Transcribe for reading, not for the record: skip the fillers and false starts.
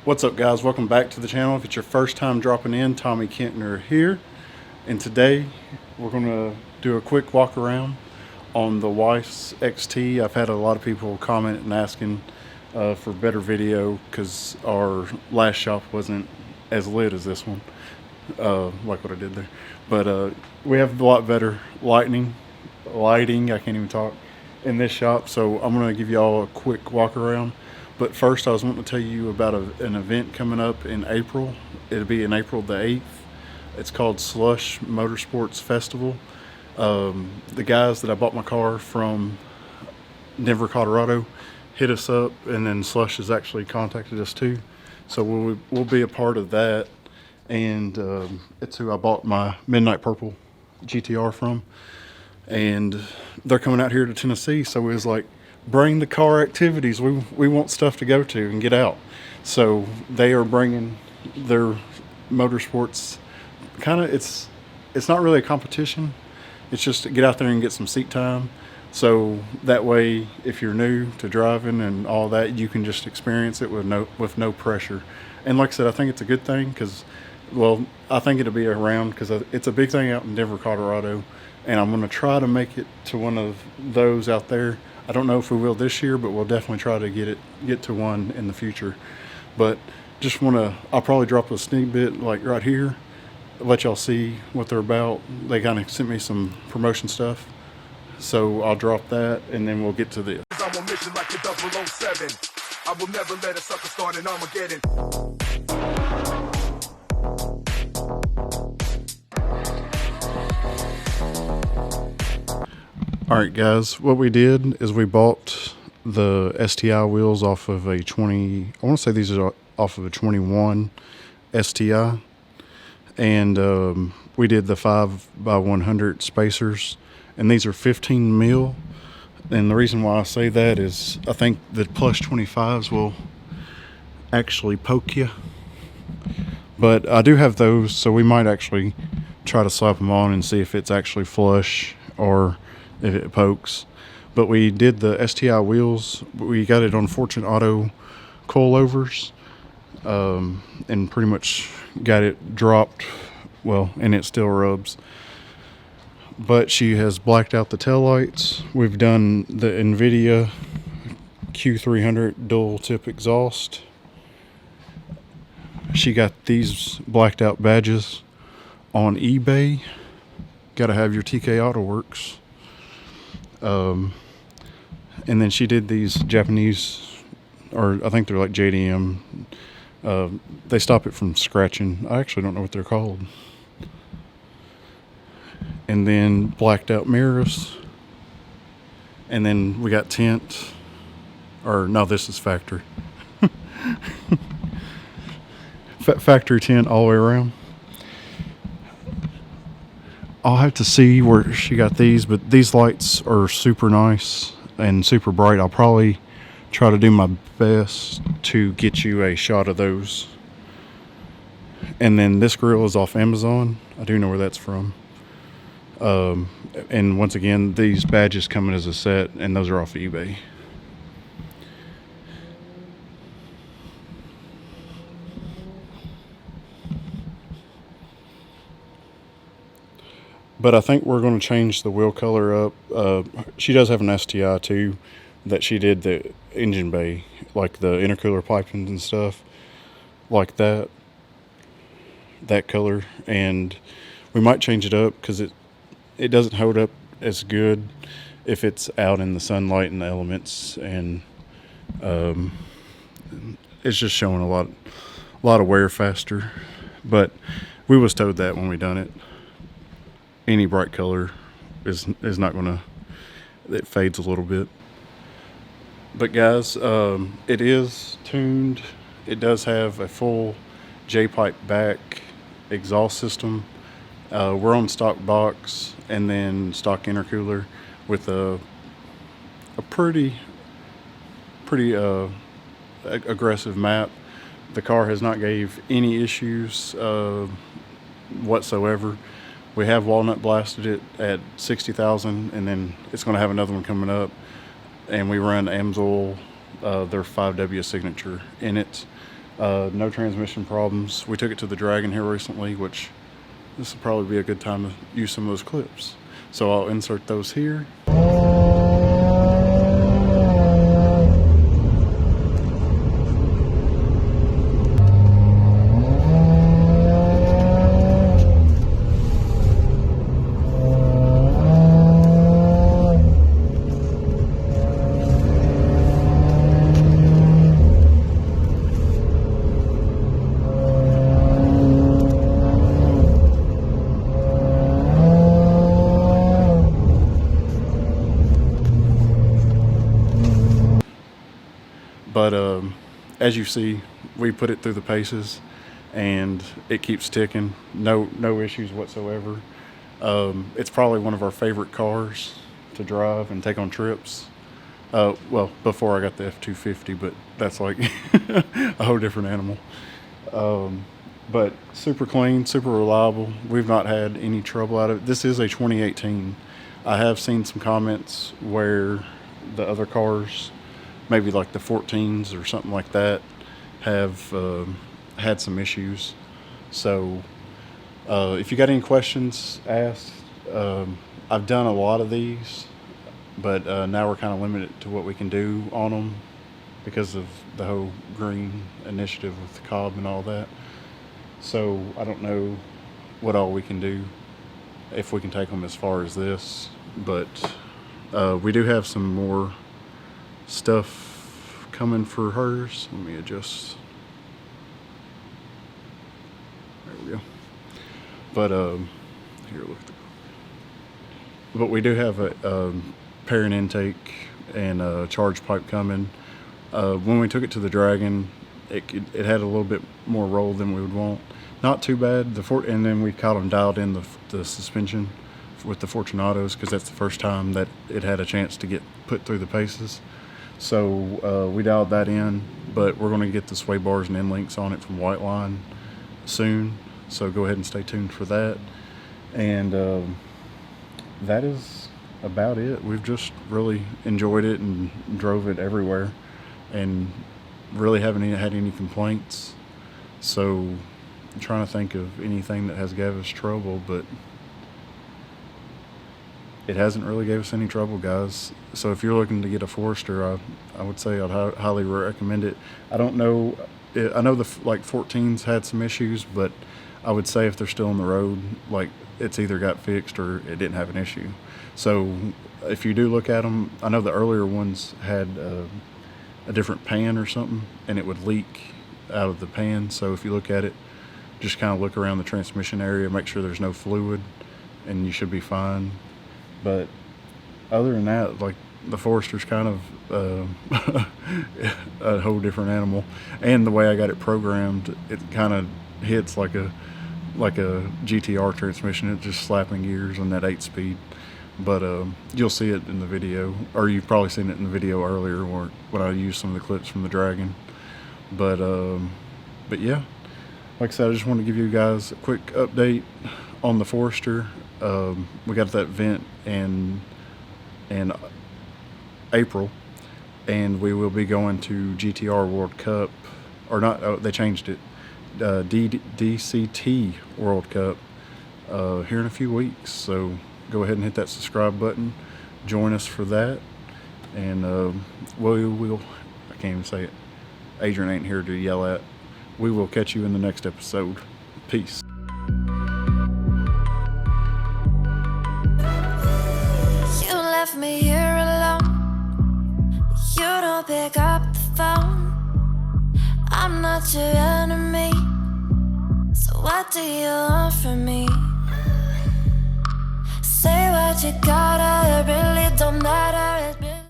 What's up, guys? Welcome back to the channel. If it's your first time dropping in, Tommy Kentner here, and today we're going to do a quick walk around on the WRX XT. I've had a lot of people comment and asking for better video because our last shop wasn't as lit as this one, like what I did there. But we have a lot better lighting, I can't even talk, in this shop, so I'm going to give you all a quick walk around. But first, I was wanting to tell you about an event coming up in April. It'll be in April the 8th. It's called Slush Motorsports Festival. The guys that I bought my car from Denver, Colorado, hit us up, and then Slush has actually contacted us too. So we'll be a part of that. And it's who I bought my Midnight Purple GTR from. And they're coming out here to Tennessee, so it was like, bring the car activities. We want stuff to go to and get out. So they are bringing their motorsports. Kind of, it's not really a competition. It's just to get out there and get some seat time. So that way, if you're new to driving and all that, you can just experience it with no pressure. And like I said, I think it's a good thing because, well, I think it'll be around because it's a big thing out in Denver, Colorado. And I'm going to try to make it to one of those out there. I don't know if we will this year, but we'll definitely try to get to one in the future. But just I'll probably drop a sneak bit like right here, let y'all see what they're about. They kind of sent me some promotion stuff, so I'll drop that and then we'll get to this. I'm on mission like the 007. I will never let a sucker start an Armageddon. Alright guys, what we did is we bought the STI wheels off of a 20, I want to say these are off of a 21 STI, and we did the 5x100 spacers, and these are 15 mil, and the reason why I say that is I think the plus 25s will actually poke you, but I do have those, so we might actually try to slap them on and see if it's actually flush or if it pokes. But we did the STI wheels. We got it on Fortune Auto coilovers, and pretty much got it dropped well, and it still rubs. But she has blacked out the taillights. We've done the NVIDIA Q300 dual tip exhaust. She got these blacked out badges on eBay. Got to have your TK Auto Works. And then she did these Japanese, or I think they're like JDM. They stop it from scratching. I actually don't know what they're called. And then blacked out mirrors. And then we got tint. Or no, this is factory. Factory tint all the way around. I'll have to see where she got these, but these lights are super nice and super bright. I'll probably try to do my best to get you a shot of those. And then this grill is off Amazon. I do know where that's from. And once again, these badges come in as a set, and those are off eBay. But I think we're going to change the wheel color up. She does have an STI too, that she did the engine bay, like the intercooler pipings and stuff, like that color. And we might change it up because it doesn't hold up as good if it's out in the sunlight and the elements, and it's just showing a lot of wear faster. But we was told that when we done it. Any bright color is not gonna, it fades a little bit. But guys, it is tuned. It does have a full J-pipe back exhaust system. We're on stock box and then stock intercooler with a pretty aggressive map. The car has not gave any issues whatsoever. We have walnut blasted it at 60,000, and then it's going to have another one coming up. And we run AMSOIL, their 5W signature in it. No transmission problems. We took it to the Dragon here recently, which this will probably be a good time to use some of those clips. So I'll insert those here. But as you see, we put it through the paces and it keeps ticking. No issues whatsoever. It's probably one of our favorite cars to drive and take on trips. Well, before I got the F-250, but that's like a whole different animal. But super clean, super reliable. We've not had any trouble out of it. This is a 2018. I have seen some comments where the other cars, maybe like the 14s or something like that, have had some issues. So if you got any questions, ask. I've done a lot of these, but now we're kind of limited to what we can do on them because of the whole green initiative with the Cobb and all that. So I don't know what all we can do, if we can take them as far as this, but we do have some more stuff coming for hers. Let me adjust. There we go. But here, look. But we do have a parent intake and a charge pipe coming. When we took it to the Dragon, it had a little bit more roll than we would want. Not too bad. And then we caught them dialed in the suspension with the Fortunatos, because that's the first time that it had a chance to get put through the paces. So we dialed that in, but we're going to get the sway bars and end links on it from Whiteline soon. So go ahead and stay tuned for that. And that is about it. We've just really enjoyed it and drove it everywhere, and really haven't had any complaints. So I'm trying to think of anything that has gave us trouble, but it hasn't really gave us any trouble, guys. So if you're looking to get a Forester, I would say I'd highly recommend it. I don't know, I know the like 14s had some issues, but I would say if they're still on the road, like it's either got fixed or it didn't have an issue. So if you do look at them, I know the earlier ones had a different pan or something, and it would leak out of the pan. So if you look at it, just kind of look around the transmission area, make sure there's no fluid, and you should be fine. But other than that, like, the Forester's kind of a whole different animal. And the way I got it programmed, it kind of hits like a GTR transmission. It's just slapping gears on that 8-speed. But you'll see it in the video, or you've probably seen it in the video earlier when I used some of the clips from the Dragon. But yeah, like I said, I just want to give you guys a quick update on the Forester. We got that vent in April, and we will be going to GTR World Cup, or not, oh, they changed it, DCT World Cup here in a few weeks. So go ahead and hit that subscribe button, join us for that, and we'll I can't even say it, Adrian ain't here to yell at. We will catch you in the next episode. Peace. You left me here alone. You don't pick up the phone. I'm not your enemy, so what do you want from me? Say what you gotta, it really don't matter.